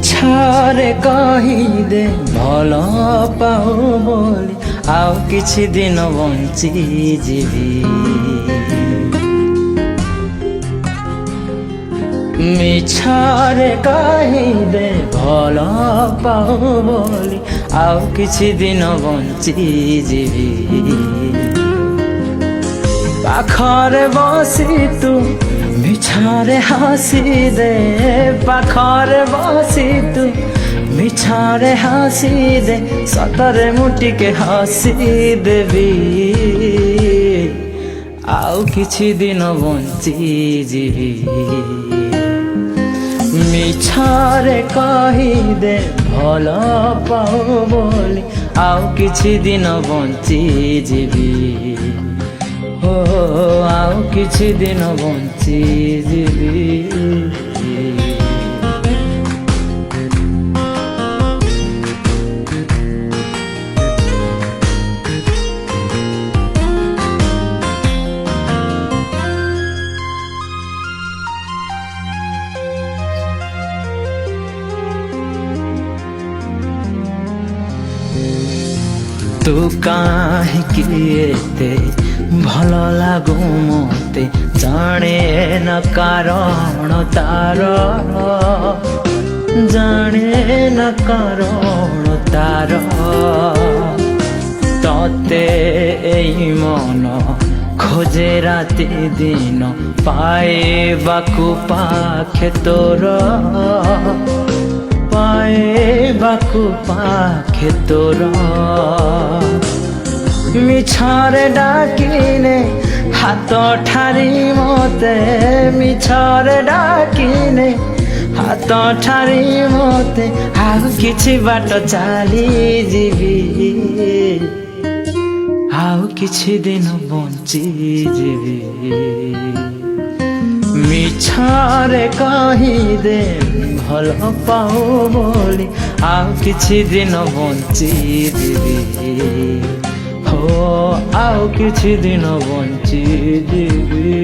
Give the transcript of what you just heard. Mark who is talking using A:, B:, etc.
A: ମିଛରେ କହିଦେ ଭଲ ପାଉ ବୋଲି ଆଉ କିଛି ଦିନ ବଞ୍ଚିଯିବି। ମିଛରେ କହିଦେ ଭଲ ପାଉ ବୋଲି ଆଉ କିଛି ଦିନ ବଞ୍ଚିଯିବି। ପାଖରେ ବସି ତୁ ମିଛରେ ହସି ଦେ, ପାଖରେ ବସି ତୁ ମିଛରେ ହସି ଦେ, ସତରେ ମୁଁ ଟିକେ ହସି ଦେବି। ଆଉ କିଛି ଦିନ ବଞ୍ଚିଯିବି। ମିଛରେ କହିଦେ ଭଲ ପାଉ ବୋଲି ଆଉ କିଛି ଦିନ ବଞ୍ଚିଯିବି। ଓ ଆଉ କିଛି ଦିନ ବଞ୍ଚିଯିବି। ତୁ କାହିଁକି ଏତେ ଭଲ ଲାଗୁ ମତେ, ଜାଣେ ନ କାରଣ ତାର, ଜାଣେ ନ କାରଣ ତାର। ତତେ ଏଇ ମନ ଖୋଜେ ରାତି ଦିନ, ପାଇବାକୁ ପାଖେ ତୋର, ପାଇବାକୁ ପାଖେ ତୋର। ମିଛରେ ଡାକିନେ ହାତ ଠାରି ମତେ, ମିଛରେ ଡାକିନେ ହାତ ଠାରି ମତେ, ଆଉ କିଛି ବାଟ ଚାଲିଯିବି। ଆଉ କିଛି ଦିନ ବଞ୍ଚିଯିବି। ମିଛରେ କହିଦେ ଭଲ ପାଉ ବୋଲି ଆଉ କିଛି ଦିନ ବଞ୍ଚିଯିବି। हो ଆଉ କିଛି ଦିନ ବଞ୍ଚିଯିବି।